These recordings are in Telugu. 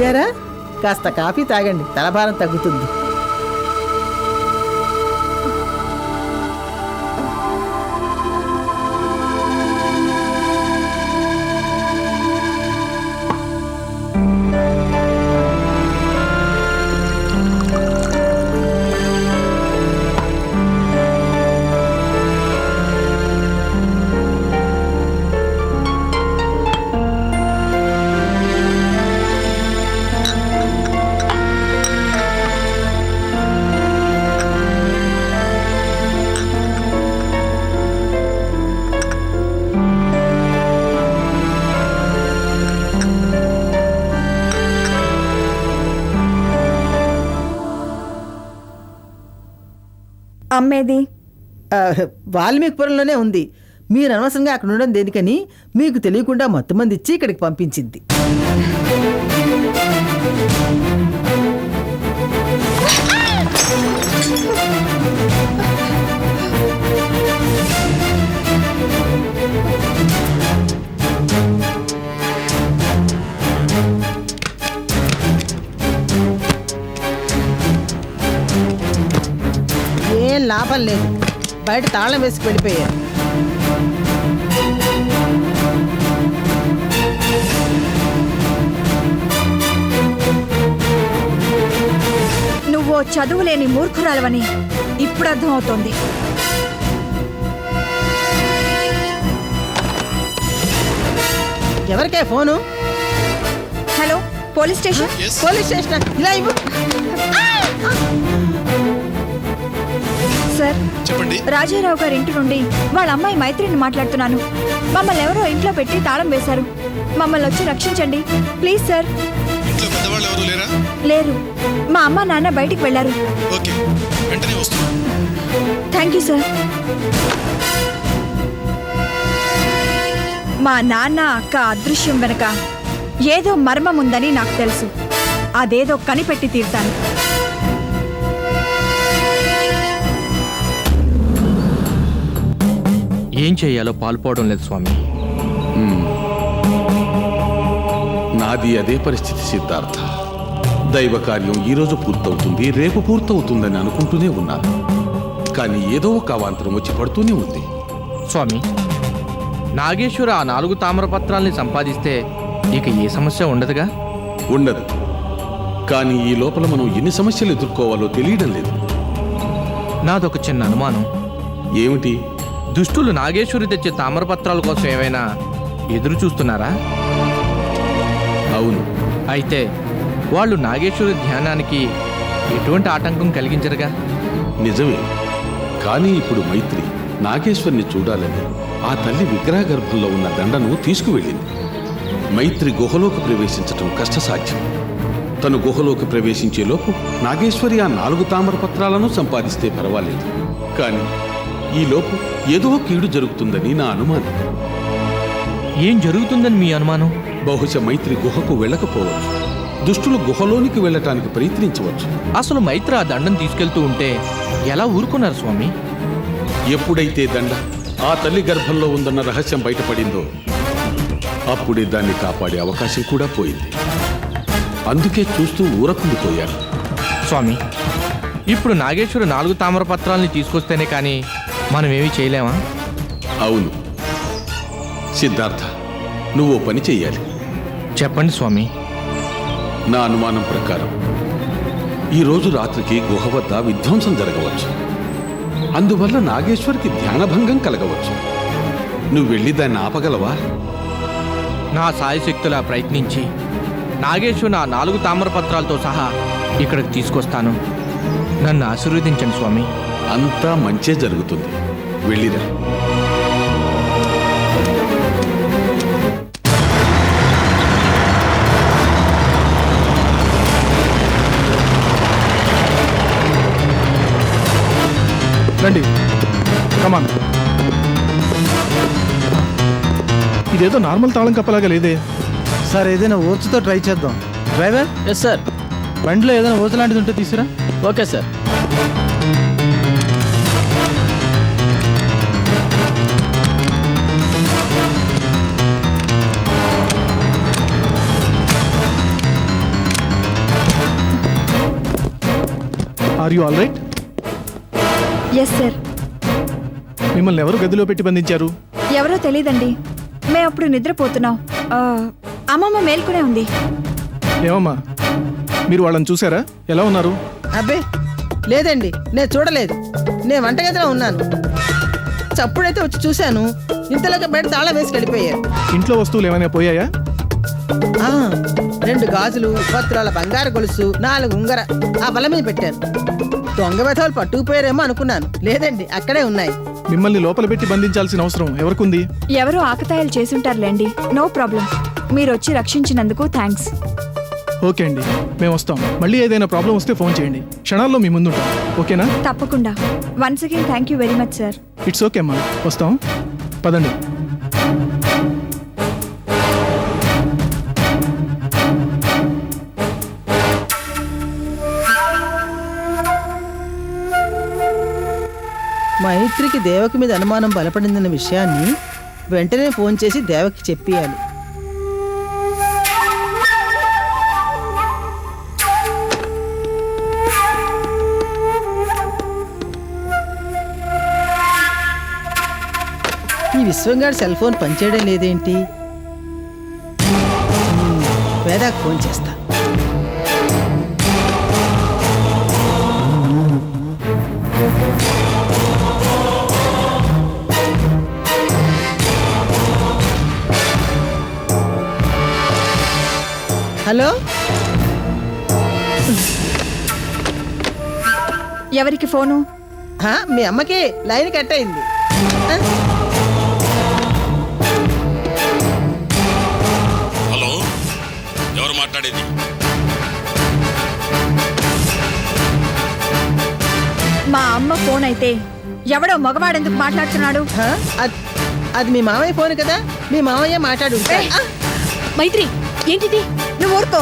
వచ్చారా? కాస్త కాఫీ తాగండి, తలభారం తగ్గుతుంది. అమ్మేది వాల్మీకిపురంలోనే ఉంది. మీరు అనవసరంగా అక్కడ ఉండడం దేనికని మీకు తెలియకుండా మొత్తం మంది ఇచ్చి ఇక్కడికి పంపించింది. ఏం లాభం లేదు, బయట తాళం వేసి వెళ్ళిపోయారు. నువ్వు చదువులేని మూర్ఖురాలవని ఇప్పుడు అర్థమవుతోంది. ఎవరికే phone? Hello, police station. Police station ఇలా ఇవ్వు. సార్, చెప్పండి. రాజారావు గారి ఇంటి నుండి వాళ్ళ అమ్మాయి మైత్రిని మాట్లాడుతున్నాను. మమ్మల్ని ఎవరో ఇంట్లో పెట్టి తాళం వేశారు. మమ్మల్ని వచ్చి రక్షించండి ప్లీజ్ సార్. ఇంట్లో పెద్దవాళ్ళు ఎవరు లేరా? లేరు, మా అమ్మ నాన్న బయటికి వెళ్ళారు. ఓకే, వెంటనే వస్తున్నాను. Thank you sir. మా నాన్న అక్క అదృశ్యం వెనక ఏదో మర్మం ఉందని నాకు తెలుసు. అదేదో కనిపెట్టి తీరుతాను. ఏం చెయ్యాలో పాల్పోవడం లేదు స్వామి. నాది అదే పరిస్థితి సిద్ధార్థ. దైవ కార్యం ఈరోజు పూర్తవుతుంది, రేపు పూర్తవుతుందని అనుకుంటూనే ఉన్నాను. కానీ ఏదో ఒక అవాంతరం వచ్చి పడుతూనే ఉంది. స్వామి, నాగేశ్వర ఆ 4 తామ్రపత్రాల్ని సంపాదిస్తే ఇక ఏ సమస్య ఉండదుగా? ఉండదు. కానీ ఈ లోపల మనం ఎన్ని సమస్యలు ఎదుర్కోవాలో తెలియడం లేదు. నాదొక చిన్న అనుమానం. ఏమిటి? దుష్టులు నాగేశ్వరి తెచ్చే తామ్రపత్రాల కోసం ఏమైనా ఎదురు చూస్తున్నారా? అవును. అయితే వాళ్ళు నాగేశ్వరి ధ్యానానికి ఎటువంటి ఆటంకం కలిగించరుగా? నిజమే. కానీ ఇప్పుడు మైత్రి నాగేశ్వరిని చూడాలని ఆ తల్లి విగ్రహ గర్భంలో ఉన్న దండను తీసుకువెళ్ళింది. మైత్రి గుహలోకి ప్రవేశించటం కష్టసాధ్యం. తను గుహలోకి ప్రవేశించేలోపు నాగేశ్వరి ఆ 4 తామ్రపత్రాలను సంపాదిస్తే పర్వాలేదు. కానీ ఈలోపు ఏదో కీడు జరుగుతుందని నా అనుమానం. ఏం జరుగుతుందని మీ అనుమానం? బహుశా మైత్రి గుహకు వెళ్ళకపోవచ్చు. దుష్టులు గుహలోనికి వెళ్ళటానికి ప్రయత్నించవచ్చు. అసలు మైత్రి ఆ దండం తీసుకెళ్తూ ఉంటే ఎలా ఊరుకున్నారు స్వామి? ఎప్పుడైతే దండ ఆ తల్లి గర్భంలో ఉందన్న రహస్యం బయటపడిందో అప్పుడే దాన్ని కాపాడే అవకాశం కూడా పోయింది. అందుకే చూస్తూ ఊరకుండిపోయాను. స్వామి, ఇప్పుడు నాగేశ్వరు 4 తామ్రపత్రాల్ని తీసుకొస్తేనే కానీ మనమేమీ చేయలేమా? అవును సిద్ధార్థ, నువ్వు పని చెయ్యాలి. చెప్పండి స్వామి. నా అనుమానం ప్రకారం ఈరోజు రాత్రికి గుహ వద్ద విధ్వంసం జరగవచ్చు. అందువల్ల నాగేశ్వరికి ధ్యానభంగం కలగవచ్చు. నువ్వు వెళ్ళి దాన్ని ఆపగలవా? నా సాయశక్తులా ప్రయత్నించి నాగేశ్వరు ఆ 4 తామ్రపత్రాలతో సహా ఇక్కడికి తీసుకొస్తాను. నన్ను ఆశీర్వదించండి స్వామి. అంతా మంచే జరుగుతుంది. వెళ్ళిరా. రండి, కమాన్. ఇదేదో నార్మల్ తాళం కప్పలాగా లేదే. సార్, ఏదైనా ఓర్చుతో ట్రై చేద్దాం. డ్రైవర్. Yes sir. బండిలో ఏదైనా ఓర్చు లాంటిది ఉంటే తీసుకురా. Okay sir. Are you all right? Yes sir. మిమ్మల్ని ఎవరు గదిలో పెట్టి బంధించారు? ఎవరో తెలీదండి. మేము అప్పుడు నిద్రపోతున్నాం. అమ్మమ్మ మేల్కొనే ఉంది. ఏమమ్మా, మీరు వాళ్ళని చూసారా? ఎలా ఉన్నారు? అబ్బే లేదండి, నేను చూడలేదు. నేను వంటగదిలో ఉన్నాను. చప్పుడైతే వచ్చి చూశాను, ఇంతలోకి బయట తాళం వేసి వెళ్ళిపోయారు. ఇంట్లో వస్తువులు ఏమైనా పోయాయా? ఆ, 2 గాజులు, 10 తులాల బంగారు గొలుసు, 4 ఉంగర ఆ బల మీద పెట్టాను. దొంగ వెధవలు పట్టుకుపోయారేమో అనుకున్నాను. లేదండి, అక్కడే ఉన్నాయి. మిమ్మల్ని లోపల పెట్టి బంధించాల్సిన అవసరం ఎవరికుంది? ఎవరో ఆకతాయిలు చేసుంటారులేండి. No problem. మీరు వచ్చి రక్షించినందుకు థ్యాంక్స్. ఓకే అండి, మేము వస్తాం. మళ్ళీ ఏదైనా ప్రాబ్లం వస్తే ఫోన్ చేయండి. క్షణాల్లో మీ ముందుంటాం. ఓకేనా? తప్పకుండా. Once again thank you very much sir. It's okay అమ్మా, వస్తాం. పదండి. మైత్రికి దేవకి మీద అనుమానం బలపడిందన్న విషయాన్ని వెంటనే ఫోన్ చేసి దేవకి చెప్పేయాలి. ఈ విశ్వంగాడి సెల్ ఫోన్ పనిచేయడం లేదేంటి? వేదాకు ఫోన్ చేస్తా. హలో, ఎవరికి ఫోను? మీ అమ్మకి లైన్ కట్ అయింది. హలో, ఎవరు మాట్లాడేది? మా అమ్మ ఫోన్ అయితే ఎవడో మగవాడెందుకు మాట్లాడుతున్నాడు? అది మీ మామయ్య ఫోన్ కదా, మీ మామయ్య మాట్లాడు. మైత్రి, ఏంటిది? నువ్వు ఊరుకో.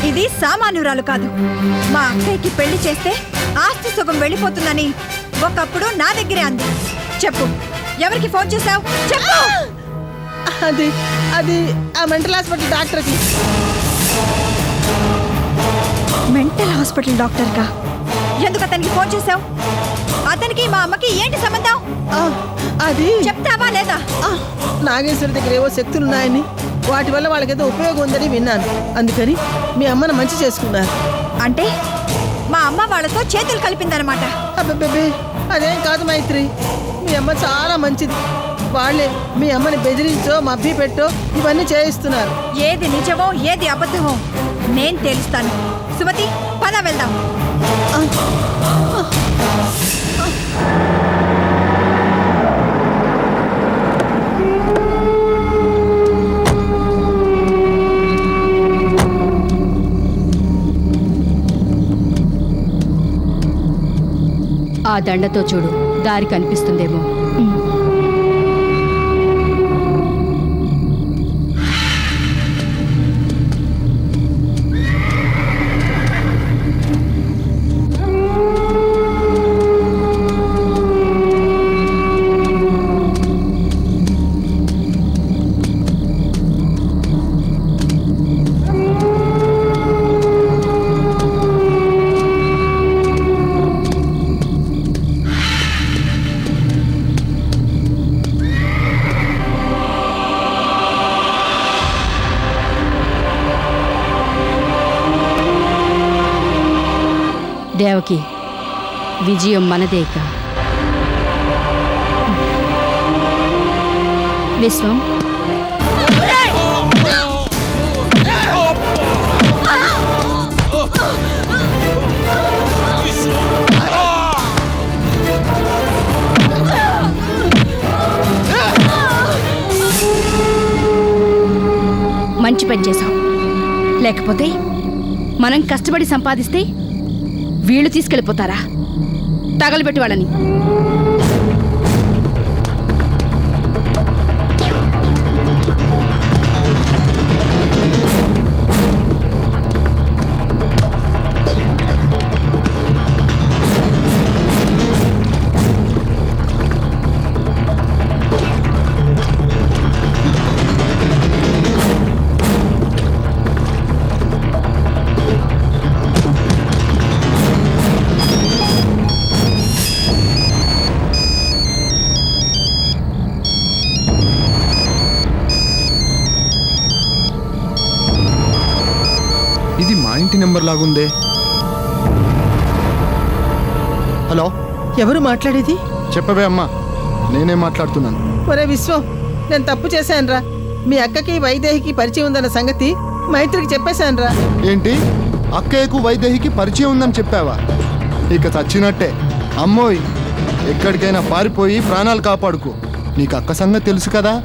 ఇది సామాన్యురాలు కాదు. మా అక్కయ్యకి పెళ్లి చేస్తే ఆస్తి సుఖం వెళ్ళిపోతుందని ఒకప్పుడు నా దగ్గరే అంది. చెప్పు, ఎవరికి ఫోన్ చేశావు? చెప్పు. అది అది ఆ మెంటల్ హాస్పిటల్ డాక్టర్కి. మెంటల్ హాస్పిటల్ డాక్టర్ కా? ఎందుకు అతనికి ఫోన్ చేశావు? అతనికి మా అమ్మకి ఏంటి సంబంధం? అది చెప్తావా లేదా? నాగేశ్వరి దగ్గర ఏవో శక్తులు ఉన్నాయని, వాటి వల్ల వాళ్ళకేదో ఉపయోగం ఉందని విన్నాను. అందుకని మీ అమ్మను మంచి చేసుకున్నారు. అంటే మా అమ్మ వాళ్ళతో చేతులు కలిపిందనమాట. అబ్బే, అదేం కాదు మైత్రి. మీ అమ్మ చాలా మంచిది. వాళ్ళే మీ అమ్మని బెదిరించో మభ్య పెట్టో ఇవన్నీ చేయిస్తున్నారు. ఏది నిజమో ఏది అబద్ధమో నేను తెలుస్తాను. సుమతి, పద వెళ్దాం. ఆ దండతో చూడు, దారి కనిపిస్తుందేమో. దేవకి, విజయం మనదేక. విశ్వం, మంచి పని చేశాం. లేకపోతే మనం కష్టపడి సంపాదిస్తే వీళ్ళు తీసుకెళ్ళిపోతారా? తగలబెట్టి వాళ్ళని. Party number లాగుందే. హలో, ఎవరు మాట్లాడేది? చెప్పవే అమ్మా, నేనే మాట్లాడుతున్నాను. ఒరే విశ్వం, నేను తప్పు చేశానురా. మీ అక్కకి వైదేహికి పరిచయం ఉందన్న సంగతి మైత్రికి చెప్పేశానురా. ఏంటి, అక్కయ్యకు వైదేహికి పరిచయం ఉందని చెప్పావా? ఇక చచ్చినట్టే. అమ్మోయ్, ఎక్కడికైనా పారిపోయి ప్రాణాలు కాపాడుకో. నీకు అక్క సంగతి తెలుసు కదా.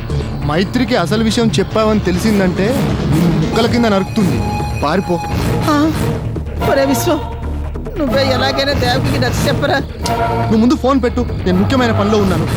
మైత్రికి అసలు విషయం చెప్పావని తెలిసిందంటే నిన్ను ముక్కల కింద నరుకుతుంది. పారిపో. ఆ, ఒరే విశ్వం, నువ్వే ఎలాగైనా దేవకి నచ్చ చెప్పరా. నువ్వు ముందు ఫోన్ పెట్టు, నేను ముఖ్యమైన పనిలో ఉన్నాను.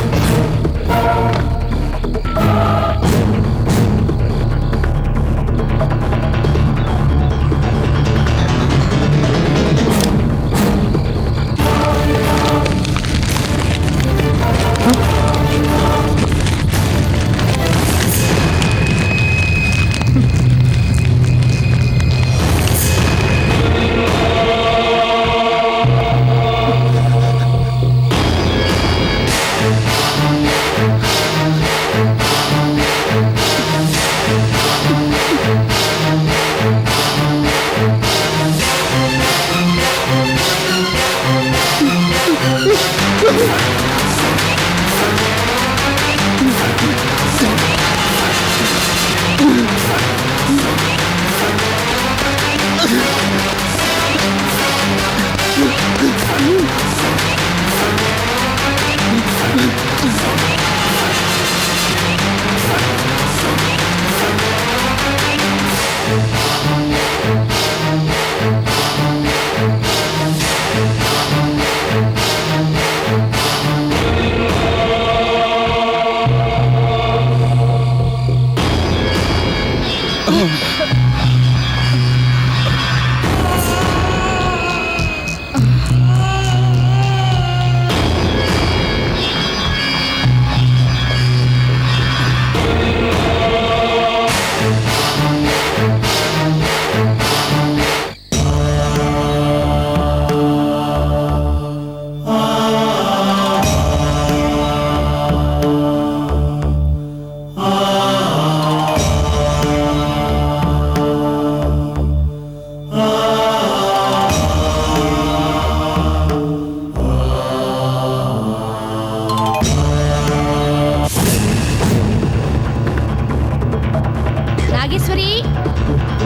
నాగేశ్వరి,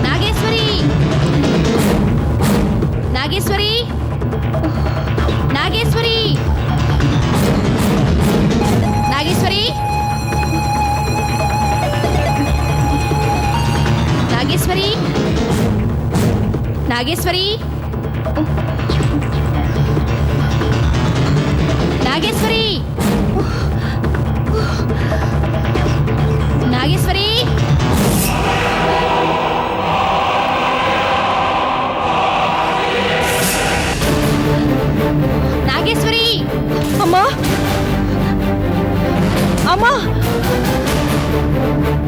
నాగేశ్వరి, నాగేశ్వరి, నాగేశ్వరి, నాగేశ్వరి, నాగేశ్వరి, నాగేశ్వరి, నాగేశ్వరి, నాగేశ్వరి. నాగేశ్వరి, అమ్మా, అమ్మా,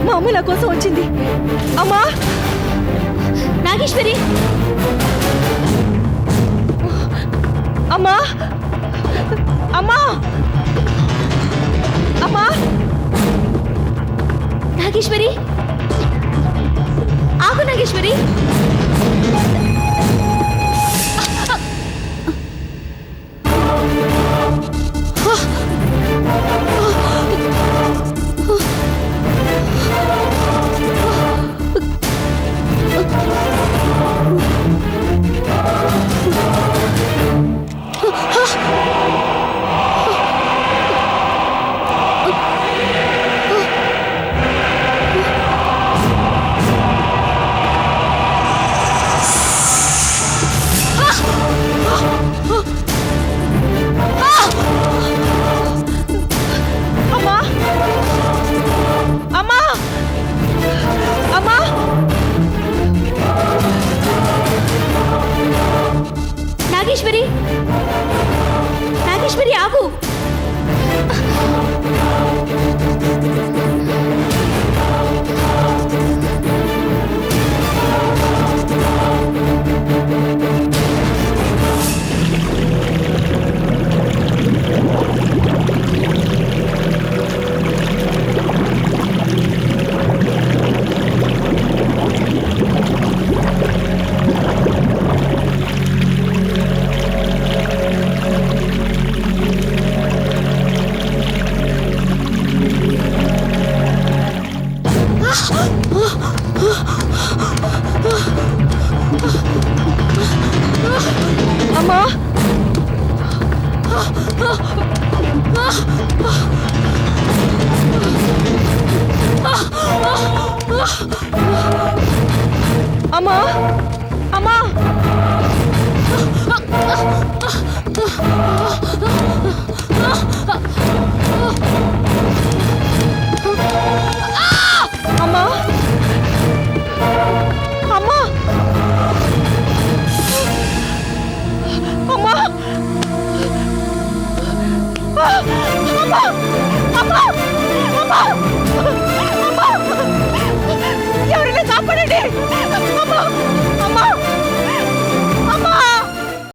మా అమ్మ నా కోసం వచ్చింది. అమ్మా, నాగేశ్వరి, అమ్మా, అమ్మా, అమ్మా, నాగేశ్వరి, ఆగు నాగేశ్వరి. నాగేశ్వరి, నాగేశ్వరి ఆగు. అమ్మా అమ్మా అమ్మా